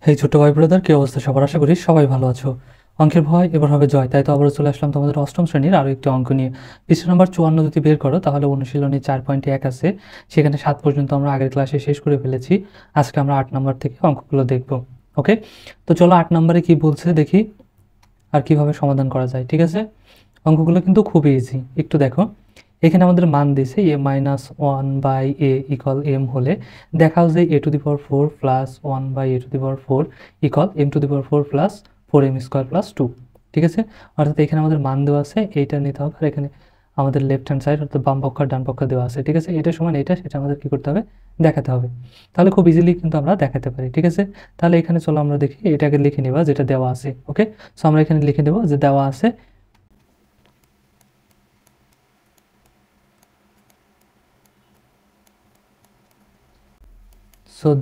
এই ছোট ভাই ব্রাদার, কি অবস্থা সবার? আশা করি সবাই ভালো আছো। অঙ্কের ভয় এবার হবে জয়, তাই তো আবারও চলে আসলাম তোমাদের অষ্টম শ্রেণীর আরও একটি অঙ্ক নিয়ে। পৃষ্ঠা নম্বর 54 যদি বের করো তাহলে অনুশীলনী 4.1 আছে, সেখানে 7 পর্যন্ত আমরা আগের ক্লাসে শেষ করে ফেলেছি। আজকে আমরা 8 নম্বর থেকে অঙ্কগুলো দেখব। ওকে, তো চলো 8 নম্বরে কি বলছে দেখি আর কিভাবে সমাধান করা যায়। ঠিক আছে, অঙ্কগুলো কিন্তু খুবই ইজি, একটু দেখো। এখানে আমাদের মান দিয়েছে a-1/a ইকুয়াল m হলে দেখাও যে a⁴ plus 1/a⁴ equal m⁴ plus 4m square plus 2। ঠিক আছে, অর্থাৎ এখানে আমাদের মান দেওয়া আছে, এইটা নিতে হবে। আর এখানে আমাদের লেফট হ্যান্ড সাইড অর্থাৎ বাম পক্ষ আর ডান পক্ষ দেওয়া আছে। ঠিক আছে, এটা সমান এটা, সেটা আমাদের কী করতে হবে, দেখাতে হবে। তাহলে খুব ইজিলি কিন্তু আমরা দেখাতে পারি। ঠিক আছে, তাহলে এখানে চলো আমরা দেখি, এটাকে লিখে নেবা যেটা দেওয়া আছে। ওকে, সো আমরা এখানে লিখে নেব যে দেওয়া আছে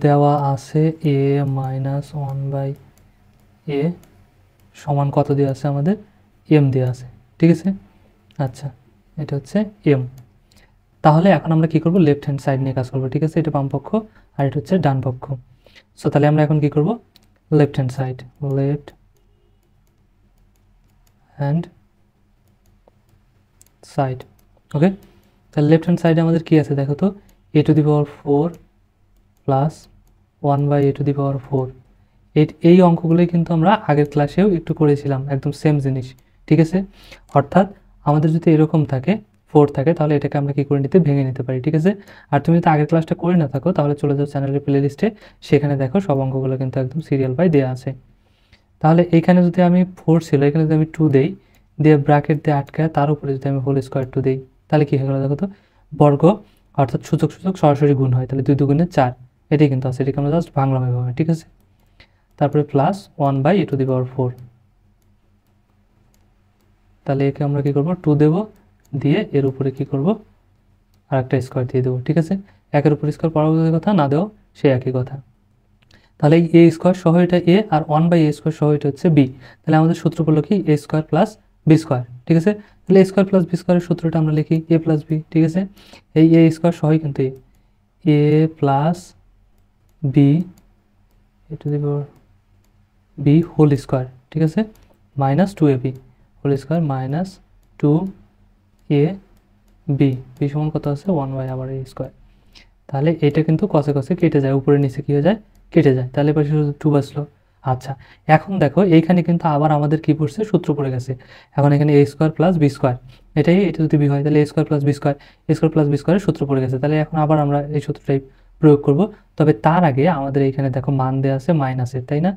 দেওয়া আছে a-1/a সমান কত দেওয়া আছে আমাদের, m দেওয়া আছে। ঠিক আছে, আচ্ছা, এটা হচ্ছে m। তাহলে এখন আমরা কি করব, লেফট হ্যান্ড সাইড নিয়ে কাজ করব। ঠিক আছে, এটা বাম পক্ষ আর এটা হচ্ছে ডান পক্ষ। সো তাহলে আমরা এখন কি করব, লেফট হ্যান্ড সাইড। ওকে, তাহলে লেফট হ্যান্ড সাইডে আমাদের কি আছে দেখো তো, a⁴ প্লাস 1/a⁴। এই অঙ্কগুলোই কিন্তু আমরা আগের ক্লাসেও একটু করেছিলাম, একদম সেম জিনিস। ঠিক আছে, অর্থাৎ আমাদের যদি এরকম থাকে 4 থাকে, তাহলে এটাকে আমরা কি করে ভেঙে নিতে পারি। ঠিক আছে, আর তুমি যদি আগের ক্লাসটা করে না থাকো তাহলে চলে যাও চ্যানেলের প্লে লিস্টে, সেখানে দেখো সব অঙ্কগুলো কিন্তু একদম সিরিয়াল বাই দেওয়া আছে। তাহলে এইখানে যদি আমি 4 ছিল, এখানে যদি আমি 2 দেই, দিয়ে ব্র্যাকেট দিয়ে আটকায়, তার উপরে যদি আমি হোল স্কোয়ার 2 দেই, তাহলে কি হয়ে গেল দেখো তো, বর্গ অর্থাৎ সূচক সরাসরি গুণ হয়, তাহলে 2 2 4, এটাই কিন্তু আছে। এটাকে আমরা জাস্ট ভাঙলাম এভাবে। ঠিক আছে, তারপরে প্লাস 1/a⁴। তাহলে একে আমরা কি করব, 2 দেব, দিয়ে এর উপরে কি করব, আর একটা স্কোয়ার দিয়ে দেবো। ঠিক আছে, একের উপর স্কোয়ার পরবর্তী কথা, না দেওয়া সে একই কথা। তাহলে এই a স্কোয়ার সহ এটা a, আর 1/a স্কোয়ার সহ এটা হচ্ছে b। তাহলে আমাদের সূত্র পড়লো কি, a square plus b square. ঠিক আছে, তাহলে a স্কোয়ার প্লাস b স্কোয়ারের সূত্রটা আমরা লিখি a প্লাস b। ঠিক আছে, এই a স্কোয়ার সহই কিন্তু a plus b b whole square. ঠিক আছে, minus 2ab whole square minus 2ab b সমান কত আছে, 1 আবার a স্কোয়ার। তাহলে এটা কিন্তু কষে কষে কেটে যায়, উপরে নিচে কী হয়ে যায়, কেটে যায়। তাহলে এবার শুধু 2 বাঁচলো। আচ্ছা, এখন দেখো এইখানে কিন্তু আবার আমাদের কী পড়ছে, সূত্র পড়ে গেছে। এখন এখানে a square plus b square, এটা যদি b হয় তাহলে a স্কোয়ার প্লাস b স্কোয়ারের সূত্র পড়ে গেছে। তাহলে এখন আবার আমরা এই সূত্রটাই প্রয়োগ করব। তবে তার আগে আমাদের এইখানে দেখো মান দেওয়া আছে মাইনাসের, তাই না,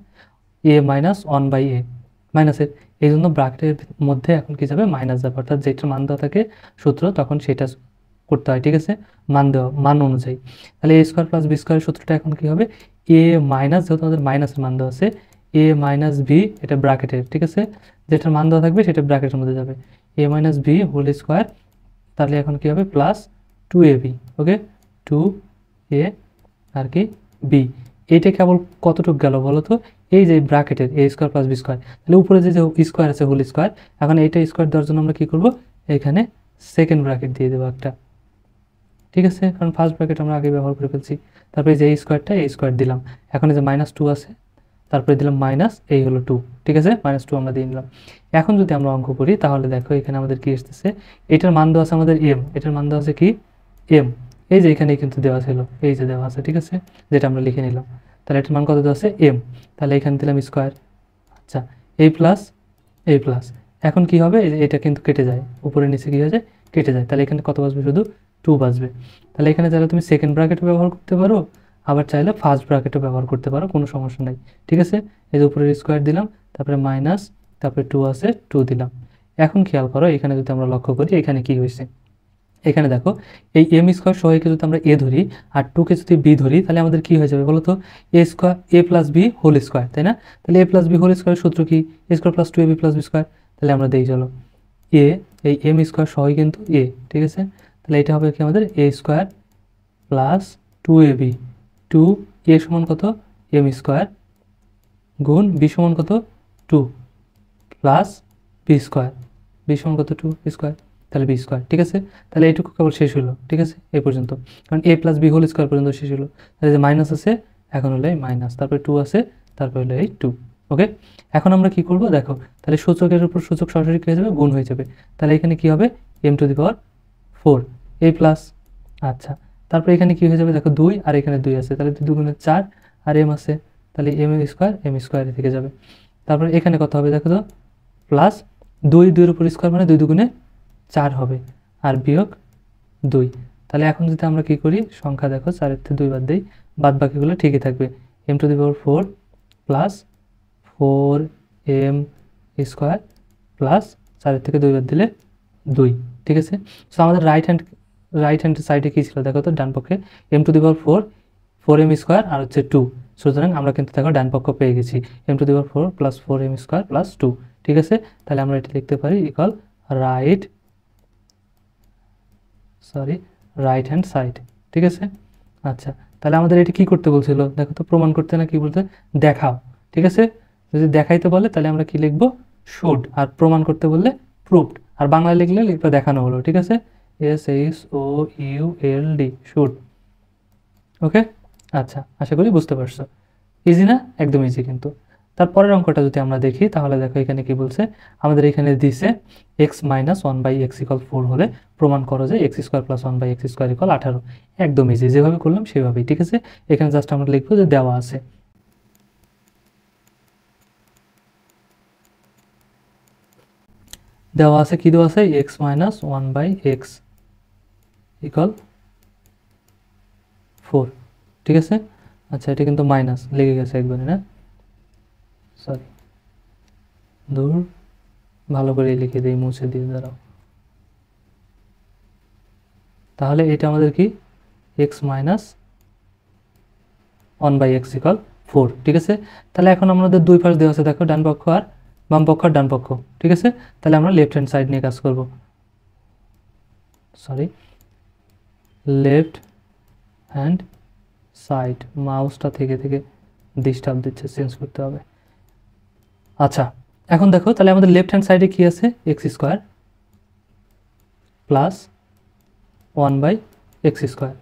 a-1/a মাইনাসের, এই জন্য ব্র্যাকেটের মধ্যে এখন কি যাবে, মাইনাস যাবে, অর্থাৎ যেটার মান দেওয়া থাকে সূত্র তখন সেটা করতে হয়। ঠিক আছে, মান অনুযায়ী। তাহলে a স্কোয়ার প্লাস b স্কোয়ারের সূত্রটা এখন কি হবে, a মাইনাস, যেহেতু আমাদের মাইনাসের মান দেওয়া আছে, a মাইনাস b, এটা ব্র্যাকেটের। ঠিক আছে, যেটার মান দেওয়া থাকবে সেটা ব্র্যাকেটের মধ্যে যাবে, a minus b whole square. তাহলে এখন কি হবে, প্লাস 2ab। ওকে, 2a আর কি b। এইটা কেবল কতটুকু গেল বলো তো, এই যে ব্র্যাকেটের a square plus b square, তাহলে উপরে যে স্কোয়ার আছে হোল স্কোয়ার, এখন এইটা স্কোয়ার দেওয়ার জন্য আমরা কী করবো, এখানে সেকেন্ড ব্র্যাকেট দিয়ে দেবো একটা। ঠিক আছে, কারণ ফার্স্ট ব্র্যাকেট আমরা আগে ব্যবহার করে ফেলছি। তারপরে যে এই স্কোয়ার দিলাম, এখন এই যে মাইনাস 2 আছে, তারপরে দিলাম মাইনাস, এই হলো 2। ঠিক আছে, মাইনাস 2 আমরা দিয়ে নিলাম। এখন যদি আমরা অঙ্ক করি তাহলে দেখো এখানে আমাদের কি আসতেছে, এটার মান দেওয়া আছে আমাদের m, এটার মান দেওয়া আছে কি m, এই যে এখানে কিন্তু দেওয়া ছিল, এই যে দেওয়া আছে। ঠিক আছে, যেটা আমরা লিখে নিলাম। তাহলে এটার মান কত দেওয়া আছে, m। তাহলে এখানে দিলাম স্কোয়ার। আচ্ছা, এই প্লাস এই প্লাস, এখন কি হবে, এটা কিন্তু কেটে যায়, উপরে নিচে কি হয়ে যায়, কেটে যায়। তাহলে এখানে কত বাজবে, শুধু 2 বাজবে। তাহলে এখানে চাইলে তুমি সেকেন্ড ব্র্যাকেটও ব্যবহার করতে পারো, আবার চাইলে ফার্স্ট ব্র্যাকেটও ব্যবহার করতে পারো, কোনো সমস্যা নাই। ঠিক আছে, এই যে উপরে স্কোয়ার দিলাম, তারপরে মাইনাস, তারপরে 2 আছে 2 দিলাম। এখন খেয়াল করো, এখানে যদি আমরা লক্ষ্য করি এখানে কি হয়েছে, এখানে দেখো এই এম স্কোয়ার সহকে যদি আমরা এ ধরি আর 2কে যদি বি ধরি, তাহলে আমাদের কি হয়ে যাবে বলো তো, a plus B whole square, তাই না। তাহলে a প্লাস বি হোল স্কোয়ারের সূত্র কি, a square plus 2ab plus B square. তাহলে আমরা দিই চলো, এই এম স্কোয়ার সহই কিন্তু a। ঠিক আছে, তাহলে এটা হবে কি আমাদের a square plus 2ab, 2a সমান কত, এম স্কোয়ার গুণ বি সমান কত, 2 প্লাস বি স্কোয়ার, বি সমান কত, 2 স্কোয়ার, তাহলে বি স্কোয়ার। ঠিক আছে, তাহলে এইটুকু কেবল শেষ হলো। ঠিক আছে, এই পর্যন্ত, কারণ a plus B whole square পর্যন্ত শেষ হলো। তাহলে যে মাইনাস আছে, এখন হলো এই মাইনাস, তারপরে 2 আছে, তারপরে হলো এই 2। ওকে, এখন আমরা কি করব দেখো, তাহলে সূচকের উপর সূচক সরাসরি কি হয়ে যাবে, গুণ হয়ে যাবে। তাহলে এখানে কি হবে, m⁴ এই প্লাস, আচ্ছা, তারপরে এখানে কি হয়ে যাবে দেখো 2 আর এখানে 2 আছে, তাহলে 2 গুণে 4 আর m আছে, তাহলে m² থেকে যাবে। তারপরে এখানে কত হবে দেখো তো, প্লাস 2 2 এর উপর স্কোয়ার মানে 2 দুগুণে 4 হবে, আর বিয়োগ 2। তাহলে এখন যদি আমরা কি করি, সংখ্যা দেখো 4 এর থেকে 2 বাদ দেই, বাদ বাকিগুলো ঠিকই থাকবে। m⁴ প্লাস 4m² প্লাস 4 এর থেকে 2 বাদ দিলে 2, ঠিক আছে। সো আমাদের রাইট হ্যান্ড সাইডে কী ছিল দেখো তো, ডান পক্ষে m⁴ 4m² আর হচ্ছে 2, সুতরাং আমরা কিন্তু দেখো ডান পক্ষ পেয়ে গেছি, m⁴ প্লাস 4m² প্লাস 2, ঠিক আছে। তাহলে আমরা এটা লিখতে পারি ইকুয়াল রাইট হ্যান্ড সাইড, ঠিক আছে। আচ্ছা, তাহলে আমাদের এটা কি করতে বলছিল দেখো তো, প্রমাণ করতে না কি বলতে, দেখাও, ঠিক আছে। যদি দেখাইতে বলে তাহলে আমরা কি লিখবো, শুড, আর প্রমাণ করতে বললে প্রুভড, আর বাংলায় লিখলে লিখবে দেখানো হলো, ঠিক আছে, SHOULD, শুড। ওকে, আচ্ছা, আশা করি বুঝতে পারছো। ইজি না, একদম ইজি কিন্তু। তারপরের অঙ্কটা যদি আমরা দেখি তাহলে দেখো এখানে কি বলছে, আমাদের এখানে দিছে x - 1/x = 4 হলে প্রমাণ করো যে x² + 1/x² = 18। একদম ইজি, যেভাবে করলাম সেভাবেই, ঠিক আছে। এখানে জাস্ট আমরা লিখবো যে দেওয়া আছে, কি দেওয়া আছে, x - 1/x = 4, ঠিক আছে। আচ্ছা, এটা কিন্তু মাইনাস লেগে গেছে একবারে, না সরি, দূর, ভালো করে লিখে দিই, মুছে দিয়ে দাঁড়াও। তাহলে এটা আমাদের কি, x - 1/x = 4, ঠিক আছে। তাহলে এখন আমাদের দুই পাশ দেওয়া আছে দেখো, ডান পক্ষ আর বাম পক্ষ আর ডান পক্ষ, ঠিক আছে। তাহলে আমরা লেফট হ্যান্ড সাইড নিয়ে কাজ করব, লেফট হ্যান্ড সাইড, মাউসটা থেকে ডিস্টার্ব দিচ্ছে, চেঞ্জ করতে হবে। আচ্ছা, এখন দেখো তাহলে আমাদের লেফট হ্যান্ড সাইডে কি আছে, x² প্লাস 1/x²।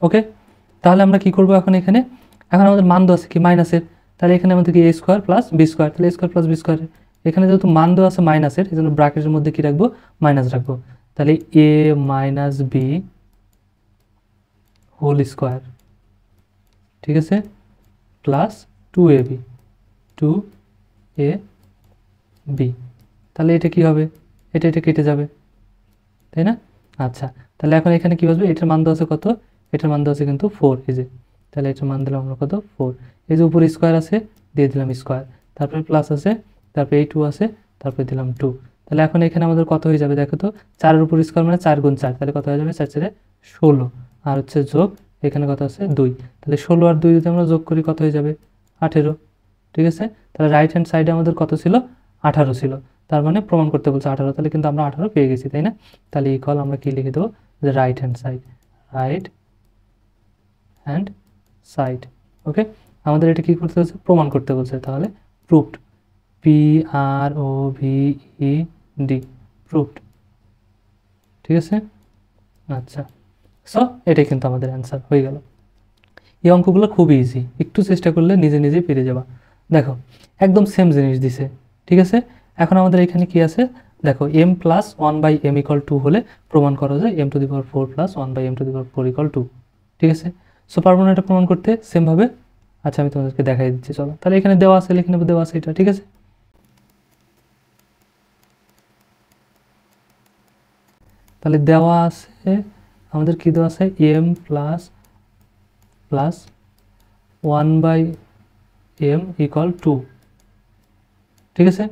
ওকে, তাহলে আমরা কি করব এখন, এখন আমাদের মান দেওয়া আছে কি মাইনাসের, তাহলে এখানে আমাদের কি a² প্লাস b², তাহলে a² প্লাস b², এখানে যেহেতু মান দেওয়া আছে মাইনাসের, এই জন্য ব্র্যাকেটের মধ্যে কি রাখবো, মাইনাস রাখবো। তাহলে a - b হোল², ঠিক আছে, প্লাস 2ab, তাহলে এটা কি হবে, এটা কেটে যাবে, তাই না। আচ্ছা, তাহলে এখন এখানে কি বসবে, এটার মান দেওয়া আছে কত, এটার মান দেওয়া আছে কিন্তু 4, এই যে, তাহলে এটার মান দিলাম আমরা কত, 4। এই যে উপরে স্কোয়ার আছে, দিয়ে দিলাম স্কোয়ার, তারপরে প্লাস আছে, তারপরে এই 2 আছে, তারপরে দিলাম 2। তাহলে এখন এখানে আমাদের কত হয়ে যাবে দেখো তো, 4-এর উপর স্কোয়ার মানে 4 গুণ 4, তাহলে কত হয়ে যাবে, 4 4 16, আর হচ্ছে যোগ, এখানে কত আছে 2, তাহলে 16 আর 2 যদি আমরা যোগ করি কত হয়ে যাবে, 18, ঠিক আছে। তাহলে রাইট হ্যান্ড সাইডে আমাদের কত ছিল, 18 ছিল, তার মানে প্রমাণ করতে বলছে 18, তাহলে কিন্তু আমরা 18 পেয়ে গেছি, তাই না। তাহলে ইকুয়াল আমরা কি লিখে দেবো, যে রাইট হ্যান্ড সাইড, ওকে। আমাদের এটা কি করতে বলছে, প্রমাণ করতে বলছে, তাহলে প্রুভড, PROVED, প্রুভড, ঠিক আছে। আচ্ছা, সো এটাই কিন্তু আমাদের অ্যান্সার হয়ে গেল। এই অঙ্কগুলো খুবই ইজি, একটু চেষ্টা করলে নিজে নিজেই পেরে যাবা। দেখো একদম সেম জিনিস দিছে, ঠিক আছে। এখন আমাদের এখানে কি আছে দেখো, m + 1/m = 2 হলে প্রমাণ করা যায় m⁴ + 1/m⁴ = 2, ঠিক আছে। সো পারবো না এটা প্রমাণ করতে সেমভাবে, আচ্ছা আমি তোমাদেরকে দেখাই দিচ্ছি, চলো। তাহলে এখানে দেওয়া আছে, লিখে নেবো, দেওয়া আছে এটা, ঠিক আছে। তাহলে দেওয়া আছে আমাদের কি দেওয়া আছে, m + 1/m = 2, ঠিক আছে।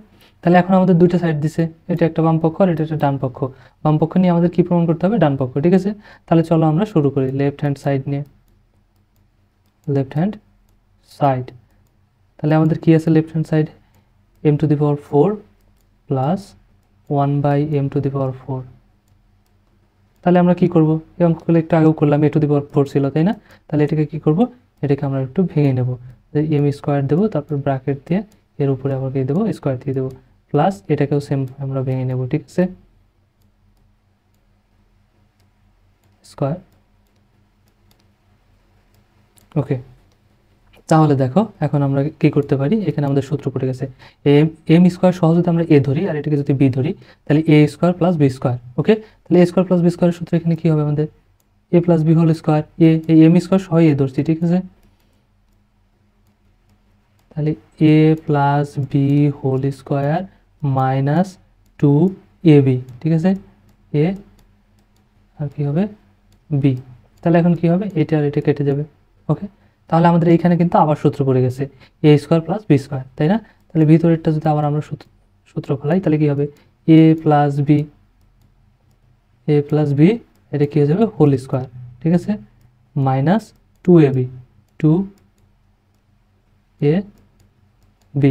তাহলে এখন আমাদের দুইটা সাইড দিছে, এটা একটা বাম পক্ষ আর এটা একটা ডান পক্ষ, বাম পক্ষ নিয়ে আমাদের কি প্রমাণ করতে হবে, ডান পক্ষ, ঠিক আছে। তাহলে চলো আমরা শুরু করি লেফট হ্যান্ড সাইড নিয়ে, লেফট হ্যান্ড সাইড। তাহলে আমাদের কি আছে left hand side, m⁴ plus 1/m⁴। তাহলে আমরা কি করব, এই অঙ্কগুলো একটু আগেও করলাম, a⁴ ছিল, তাই না। তাহলে এটাকে কি করব, এটাকে আমরা একটু ভেঙে নেব, যে m² দেবো, তারপর ব্র্যাকেট দিয়ে এর উপরে আবার কি দেবো, স্কোয়ার দিয়ে দেবো, প্লাস এটাকেও সেম আমরা ভেঙে নেব, ঠিক আছে, স্কোয়ার, ওকে, তাহলে দেখো এখন আমরা কি করতে পারি, এখানে আমাদের সূত্র পড়ে গেছে এম স্কোয়ার সহ যদি আমরা এ ধরি আর এটাকে যদি বি ধরি তাহলে এ স্কোয়ার প্লাস বি স্কোয়ার। ওকে, তাহলে এ স্কোয়ার প্লাস বি স্কোয়ারের সূত্র এখানে কি হবে আমাদের A plus B whole square, এই এম স্কোয়ার সহ এ ধরছি, ঠিক আছে, তাহলে A plus B whole square minus 2ab, ঠিক আছে, এ আর কি হবে বি। তাহলে এখন কি হবে, এটা আর এটা কেটে যাবে। ওকে, তাহলে আমাদের এইখানে কিন্তু আবার সূত্র পড়ে গেছে এ স্কোয়ার প্লাস বি স্কোয়ার, তাই না? তাহলে ভিতরেরটা যদি আবার আমরা সূত্র ফেলাই তাহলে কি হবে এ প্লাস বি, এ প্লাস বি এটা কি হয়ে যাবে হোল স্কোয়ার, ঠিক আছে, মাইনাস 2ab, 2ab।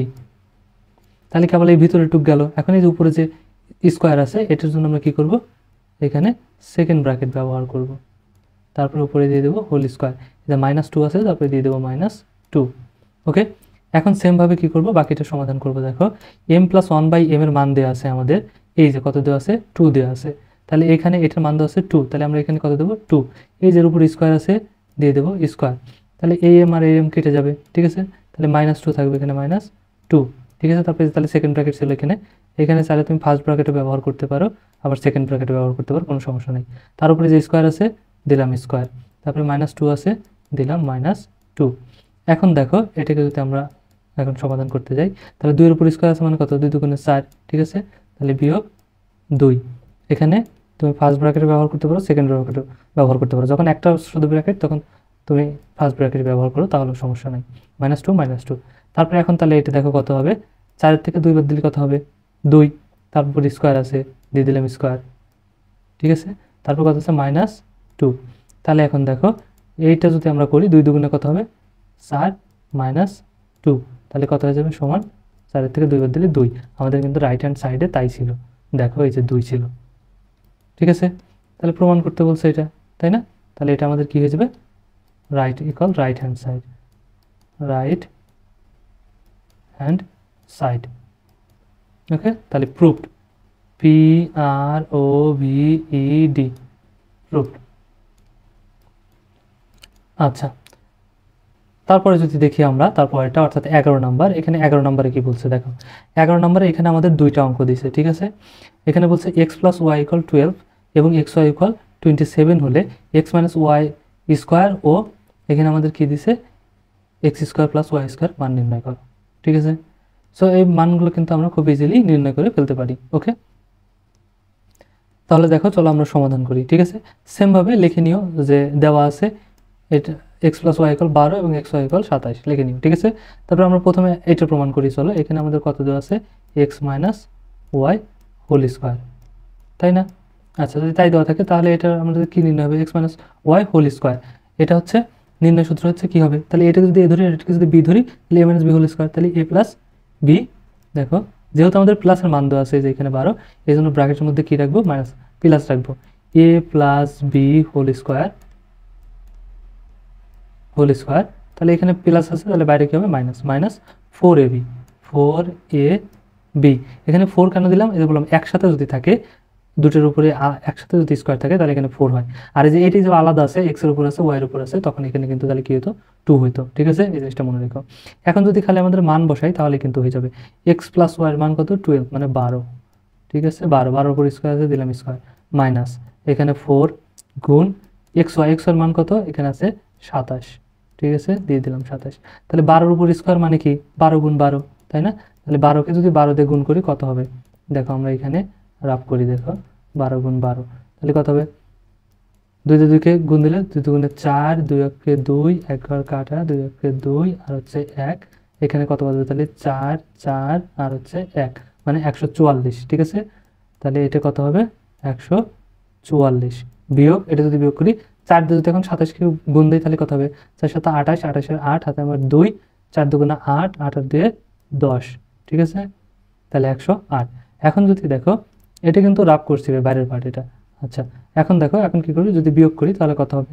তাহলে কেবল এই ভিতরে টুক গেল। এখন এই যে উপরে যে স্কোয়ার আছে এটার জন্য আমরা কি করব, এখানে সেকেন্ড ব্র্যাকেট ব্যবহার করব, তারপরে উপরে দিয়ে দেবো হোল স্কোয়ার, এটা -2 আছে তারপরে দিয়ে দেবো -2। ওকে, এখন সেমভাবে কি করব, বাকিটা সমাধান করব। দেখো m + 1/m এর মান দেওয়া আছে আমাদের, এই যে কত দেওয়া আছে 2 দেওয়া আছে, তাহলে এখানে এটার মান দেওয়া আছে 2, তাহলে আমরা এখানে কত দেবো 2, এই যে উপর স্কোয়ার আছে দিয়ে দেবো স্কোয়ার, তাহলে am আর am কেটে যাবে, ঠিক আছে, তাহলে -2 থাকবে এখানে -2, ঠিক আছে। তারপরে তাহলে সেকেন্ড ব্র্যাকেট ছিল এখানে চাইলে তুমি ফার্স্ট ব্র্যাকেটও ব্যবহার করতে পারো, আবার সেকেন্ড ব্র্যাকেটও ব্যবহার করতে পারো, কোনো সমস্যা নেই। তার উপরে যে স্কোয়ার আছে দিলাম স্কোয়ার, তারপরে -2 আছে দিলাম -2। এখন দেখো এটাকে যদি আমরা এখন সমাধান করতে যাই তাহলে 2 এর উপর স্কোয়ার আছে মানে কত, 2 দুগুণে 4, ঠিক আছে, তাহলে বিয়োগ 2। এখানে তুমি ফার্স্ট ব্র্যাকেটে ব্যবহার করতে পারো, সেকেন্ড ব্র্যাকেটে ব্যবহার করতে পারো, যখন একটা শুধু ব্র্যাকেট তখন তুমি ফার্স্ট ব্র্যাকেট ব্যবহার করো, তাহলে সমস্যা নেই। -2 তারপরে এখন তাহলে এটা দেখো কত হবে, 4 থেকে 2 বাদ দিলে কত হবে 2, তারপর স্কোয়ার আছে দিয়ে দিলাম স্কোয়ার, ঠিক আছে, তারপর কত আছে -2। তাহলে এখন দেখো এইটা যদি আমরা করি 2 দুগুণে কত হবে 4 -2, তাহলে কত হয়ে যাবে সমান 4 থেকে 2 বাদ দিলে 2। আমাদের কিন্তু রাইট হ্যান্ড সাইডে তাই ছিল, দেখো এই যে 2 ছিল, ঠিক আছে, তাহলে প্রমাণ করতে বলছে এটা, তাই না? তাহলে এটা আমাদের কি হয়ে যাবে right hand side, right hand side. Okay, তাহলে প্রুভড, PROVED, প্রুভড। আচ্ছা, তারপরে যদি দেখি আমরা তারপরেটা অর্থাৎ 11 নাম্বার, এখানে 11 নাম্বারে কি বলছে দেখো, 11 নাম্বারে এখানে আমাদের দুইটা অঙ্ক দিয়েছে, ঠিক আছে, এখানে বলছে x + y = 12 এবং xy = 27 হলে x - y স্কোয়ার ও এখানে আমাদের কি দিছে x² + y² মান নির্ণয় করো, ঠিক আছে। সো এই মানগুলো কিন্তু আমরা খুব ইজিলি নির্ণয় করে ফেলতে পারি। ওকে, তাহলে দেখো চলো আমরা সমাধান করি, ঠিক আছে, সেমভাবে লিখে নিও যে দেওয়া আছে এটা x + y = 12 এবং xy = 27 লিখে নিও, ঠিক আছে। তারপর আমরা প্রথমে এটা প্রমাণ করি, চলো এখানে আমাদের কত দেওয়া আছে x - y হোল স্কোয়ার, তাই না? আচ্ছা, যদি তাই দেওয়া থাকে তাহলে এটা আমাদের কি নির্ণয় হবে x - y হোল স্কোয়ার, এটা হচ্ছে নির্ণয় সূত্র হচ্ছে কি হবে, তাহলে এটা যদি a ধরি এটাকে যদি b ধরি তাহলে a - b হোল স্কোয়ার, তাহলে a + b। দেখো যেহেতু আমাদের প্লাসের মান দেওয়া আছে যে এখানে 12, এই জন্য ব্র্যাকেটের মধ্যে কি রাখবো প্লাস রাখবো, a + b হোল স্কোয়ার, তাহলে এখানে প্লাস আছে তাহলে বাইরে কি হবে -4ab, 4ab। এখানে 4 কেন দিলাম, এই যে বললাম একসাথে যদি থাকে দুটোর উপরে একসাথে যদি স্কোয়ার থাকে তাহলে এখানে 4 হয়, আর এই যে এটি যে আলাদা আছে x এর উপর আছে y এর উপর আছে তখন এখানে কিন্তু তাহলে কি হতো 2 হইতো, ঠিক আছে, এই জিনিসটা মনে রেখো। এখন যদি খালি আমাদের মান বসাই তাহলে কিন্তু হয়ে যাবে x + y এর মান কত 12 মানে 12, ঠিক আছে, 12 উপর স্কোয়ার আছে দিলাম স্কোয়ার মাইনাস এখানে 4 গুণ x এর মান কত এখানে আছে 27, ঠিক আছে, দিয়ে দিলাম 27, তাহলে 12 উপর স্কোয়ার মানে কি 12 গুণ 12, তাই না? তাহলে 12কে যদি 12 দিয়ে গুণ করি কত হবে, দেখো আমরা এখানে রাফ করি, দেখো 12 গুণ 12 তাহলে কত হবে, 2 দিয়ে 2কে গুণ দিলে 2 দুগুণে 4, 2 একে 2, 1 ঘর কাটা, 2 একে 2 আর হচ্ছে 1, এখানে কত বাজবে তাহলে 4 4 আর হচ্ছে 1 মানে 144, ঠিক আছে, তাহলে এটা কত হবে 144 বিয়োগ এটা যদি বিয়োগ করি 4 দিয়ে যদি এখন 27কে গুণ দিই তাহলে কত হবে 4 7 28, 28 8 হাতে আমার 2, 4 দুগুণে 8, 8 আর 2 10, ঠিক আছে, তাহলে 108। এখন যদি দেখো এটা কিন্তু রাফ করছি বাইরের পার্ট এটা। আচ্ছা, এখন দেখো এখন কি করি যদি বিয়োগ করি তাহলে কত হবে,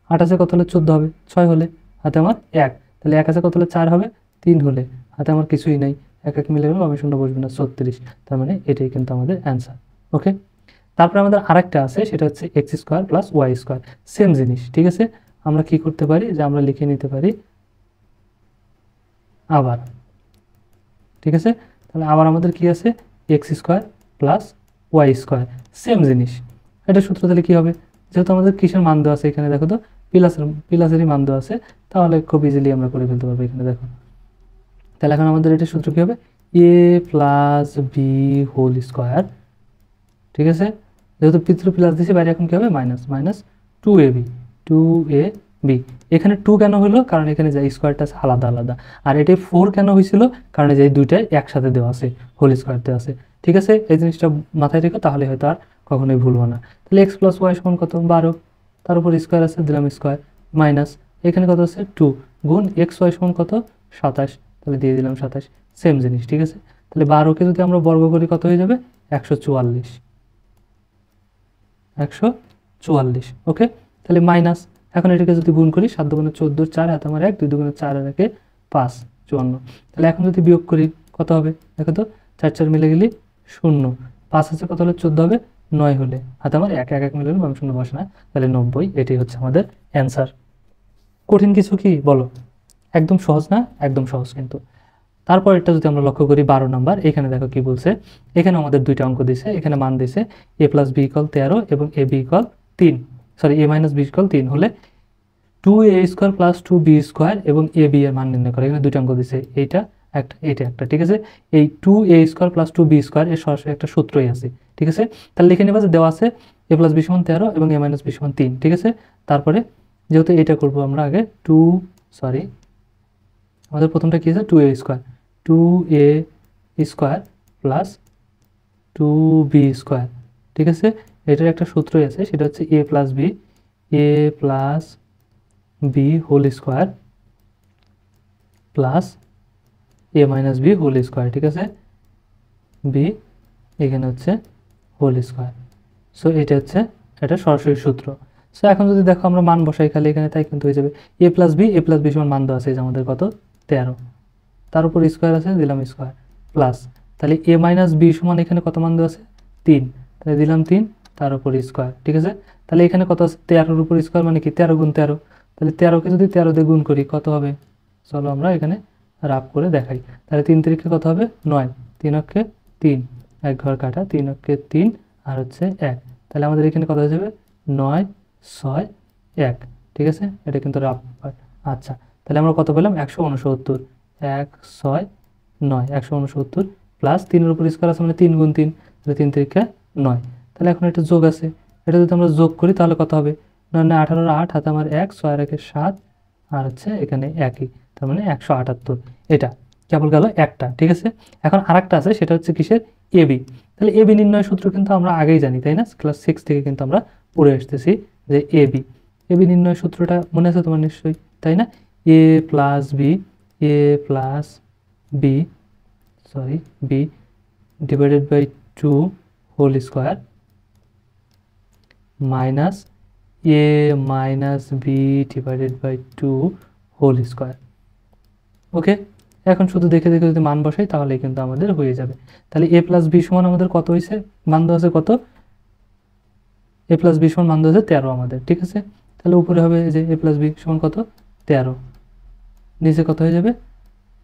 28 কত হলে 14 হবে, 6 হলে হাতে আমার 1, তাহলে 1 আছে কত হলে 4 হবে, 3 হলে হাতে আমার কিছুই নাই, 1 মিলে গেল আমি শূন্য বসবে না 36, তার মানে এটাই কিন্তু আমাদের অ্যান্সার। ওকে, তারপরে আমাদের আরেকটা আছে সেটা হচ্ছে x² + y², সেম জিনিস, ঠিক আছে, আমরা কি করতে পারি, যে আমরা লিখে নিতে পারি আবার, ঠিক আছে। তাহলে আবার আমাদের কি আছে, X square plus Y square, same জিনিস। এটা সূত্র তাহলে কী হবে, যেহেতু আমাদের কিসের মান দেওয়া আছে এখানে দেখো তো, প্লাসেরই মান দেওয়া আছে, তাহলে খুব ইজিলি আমরা করে ফেলতে পারবো এখানে দেখো। তাহলে এখন আমাদের এটা সূত্র কী হবে, এ প্লাস বি হোল স্কোয়ার, ঠিক আছে। যেহেতু ভিতরে প্লাস দিয়েছি, বাইরে এখন কী হবে, মাইনাস মাইনাস 2ab, 2ab। এখানে 2 কেন হলো, কারণ এখানে যে স্কোয়ারটা আছে আলাদা আলাদা। আর এটি 4 কেন হয়েছিল, কারণ যে দুইটাই একসাথে দেওয়া আছে, হোল স্কোয়ার দেওয়া আছে, ঠিক আছে। এই জিনিসটা মাথায় রেখো, তাহলে হয়তো আর কখনোই ভুলবো না। তাহলে এক্স প্লাস ওয়াই সমান কত, 12, তার উপর স্কোয়ার আছে, দিলাম স্কোয়ার, মাইনাস এখানে কত আছে 2 গুণ এক্স ওয়াই সমান কত, 27, তাহলে দিয়ে দিলাম 27, সেম জিনিস, ঠিক আছে। তাহলে 12কে যদি আমরা বর্গ করি কত হয়ে যাবে, 144, 144, ওকে। তাহলে মাইনাস, এখন এটাকে যদি গুণ করি, 7 দুগুণে 14, 4 হাতে আমার 1, 2 দুগুণে 4 আর 1 5, 54। তাহলে এখন যদি বিয়োগ করি কত হবে, দেখো তো, 4 4 মিলে গেলে 0, 5 আছে কত হলে 14 হবে, 9 হলে হাতে আমার 1 1 মিলে গেলে আমি 0 বসে না, তাহলে 90, এটাই হচ্ছে আমাদের অ্যান্সার। কঠিন কিছু কি বলো, একদম সহজ না, একদম সহজ কিন্তু। তারপর এটা যদি আমরা লক্ষ্য করি 12 নাম্বার, এখানে দেখো কি বলছে, এখানে আমাদের দুইটা অঙ্ক দিছে, এখানে মান দিছে a প্লাস বি ইকুয়াল 13 এবং A B equal 3, sorry A minus B equal 3 হলে 2a square plus 2b square এবং এ বি এর মান নির্ণয় করে। এখানে দুইটা অঙ্ক দিছে, এইটা একটা এইটা একটা, ঠিক আছে। এই 2a square plus 2b square এর সরাসরি একটা সূত্রই আছে, ঠিক আছে। তাহলে লিখে নেবা যে দেওয়া আছে a প্লাস বি সমান 13 এবং এ মাইনাস বি সমান 3, ঠিক আছে। তারপরে যেহেতু এটা করবো আমরা আগে, আমাদের প্রথমটা কি আছে, 2a square, 2a square plus 2b square, ঠিক আছে। এটার একটা সূত্রই আছে, সেটা হচ্ছে a plus B whole square plus A minus B whole square, ঠিক আছে। বি এখানে হচ্ছে হোল স্কোয়ার। সো এটা হচ্ছে এটা সরাসরি সূত্র। সো এখন যদি দেখো আমরা মান বসাই খালি এখানে, তাই কিন্তু হয়ে যাবে এ প্লাস বি সমান মান দেওয়া আছে যে আমাদের কত 13, তার উপর স্কোয়ার আছে, দিলাম স্কোয়ার, প্লাস তাহলে এ মাইনাস বি সমান এখানে কত মান দেওয়া আছে 3, তাহলে দিলাম 3, তার উপর স্কোয়ার, ঠিক আছে। তাহলে এখানে কত আছে 13-এর উপর স্কোয়ার মানে কি 13 গুণ 13, তাহলে 13কে যদি 13 দিয়ে গুণ করি কত হবে, চলো আমরা এখানে রাফ করে দেখাই। তাহলে 3 তারিখে কত হবে 9, 3 অক্ষে 3, 1 ঘর কাটা, 3 অক্ষে 3 আর হচ্ছে 1, তাহলে আমাদের এখানে কত হয়ে যাবে 9 6 1, ঠিক আছে। এটা কিন্তু রাফ পার্ট। আচ্ছা, তাহলে আমরা কত পেলাম 169, 1 6 9, 169 প্লাস 3-এর উপর স্কোয়ার আছে মানে 3 গুণ 3, তাহলে 3 তারিখে 9। তাহলে এখন এটা যোগ আছে, এটা যদি আমরা যোগ করি তাহলে কত হবে, 9 9 18 8 হাতে আমার 1, 6 আর 1 7 আর হচ্ছে এখানে একই, তার মানে 178। এটা কেবল গেল একটা, ঠিক আছে। এখন আরেকটা আছে, সেটা হচ্ছে কিসের, এবি। তাহলে এবি নির্ণয় সূত্র কিন্তু আমরা আগেই জানি, তাই না, ক্লাস 6 থেকে কিন্তু আমরা পড়ে আসতেছি যে এবি নির্ণয় সূত্রটা মনে আছে তোমার নিশ্চয়ই, তাই না। A plus B divided by 2 whole square minus A minus B divided by 2 whole square, okay. এখন শুধু দেখে দেখে যদি মান বসাই তাহলে কিন্তু আমাদের হয়ে যাবে। তাহলে এ প্লাস বি সমান আমাদের কত হয়েছে, মান দেওয়া আছে কত, এ প্লাস বি সমান মান দেওয়া আছে 13 আমাদের, ঠিক আছে। তাহলে উপরে হবে যে এ প্লাস বি সমান কত 13, নিচে কত হয়ে যাবে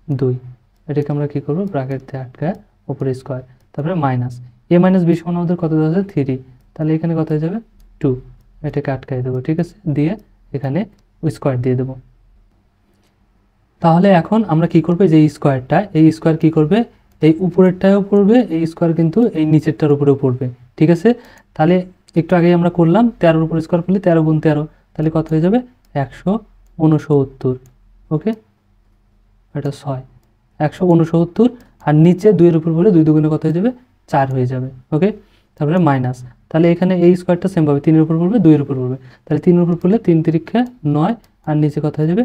2, এটাকে আমরা কী করবো ব্র্যাকেট দিয়ে আটকায় উপরে স্কোয়ার, তারপরে মাইনাস এ মাইনাস বি সমান আমাদের কত দেওয়া আছে 3, তাহলে এখানে কত হয়ে যাবে 2, এটাকে আটকাই দেবো, ঠিক আছে, দিয়ে এখানে স্কোয়ার দিয়ে দেবো। তাহলে এখন আমরা কি করবো, যে স্কোয়ারটা, এই স্কোয়ার কি করবে, এই উপরেরটাও পড়বে, এই স্কোয়ার কিন্তু এই নিচেরটার উপরেও পড়বে, ঠিক আছে। তাহলে একটু আগে আমরা করলাম 13-এর উপর স্কোয়ার করলে 13 গুণ 13, তাহলে কত হয়ে যাবে 169, ওকে। এটা 6 169, আর নিচে 2-এর উপর বলে 2 দুগুণে কত হয়ে যাবে 4 হয়ে যাবে, ওকে। তারপরে মাইনাস, তাহলে এখানে এই স্কোয়ারটা সেম পাবে, 3-এর উপর পড়বে 2-এর উপর পড়বে, তাহলে 3-এর উপর পড়লে 3 তিরিক্ষে 9 আর নিচে কত হয়ে যাবে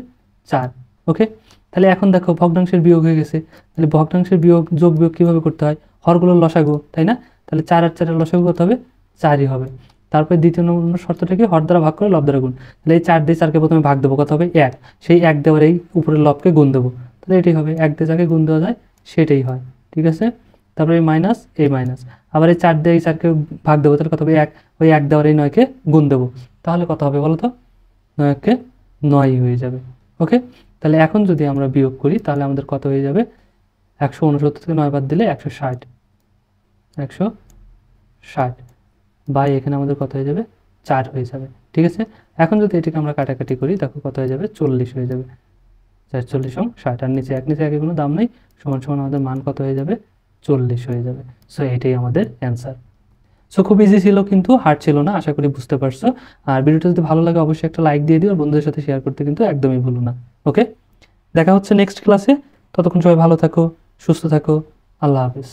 4, ওকে। তাহলে এখন দেখো ভগ্নাংশের বিয়োগ হয়ে গেছে, তাহলে ভগ্নাংশের যোগ বিয়োগ কীভাবে করতে হয়, হরগুলোর লসাগু, তাই না। তাহলে 4 আর 4-এর লসাগু কত হবে 4ই হবে। তারপরে দ্বিতীয় নম্বর শর্তটাকে হর দ্বারা ভাগ করে লব দ্বারা গুণ, তাহলে এই 4 দিয়ে 4কে প্রথমে ভাগ দেবো, কত হবে 1, সেই 1 দেওয়ার এই উপরের লবকে গুণ দেবো, তাহলে এটাই হবে, 1 দিয়ে যাকে গুণ দেওয়া যায় সেটাই হয়, ঠিক আছে। তারপরে এই মাইনাস আবার এই 4 দিয়ে এই 4কে ভাগ দেবো, তাহলে কত হবে 1, ওই 1 দেওয়ার এই 9কে গুণ দেবো, তাহলে কত হবে বলো তো, 9কে 9 হয়ে যাবে। ওকে, তাহলে এখন যদি আমরা বিয়োগ করি তাহলে আমাদের কত হয়ে যাবে, 169 থেকে 9 বাদ দিলে 160, 160 বাই এখানে আমাদের কত হয়ে যাবে, 4 হয়ে যাবে। ঠিক আছে, এখন যদি এটাকে আমরা কাটাকাটি করি দেখো কত হয়ে যাবে, 40 হয়ে যাবে। 40 এবং 60, আর নিচে নিচে কোনো দাম নেই, সমান সমান আমাদের মান কত হয়ে যাবে, 40 হয়ে যাবে। সো এটাই আমাদের অ্যান্সার। সো খুব ইজি ছিল, কিন্তু হার্ড ছিল না, আশা করি বুঝতে পারছো। আর ভিডিওটা যদি ভালো লাগে অবশ্যই একটা লাইক দিয়ে দিও, আর বন্ধুদের সাথে শেয়ার করতে কিন্তু একদমই ভুলো না। ওকে, দেখা হচ্ছে নেক্সট ক্লাসে। ততক্ষণ সবাই ভালো থাকো, সুস্থ থাকো, আল্লাহ হাফিজ।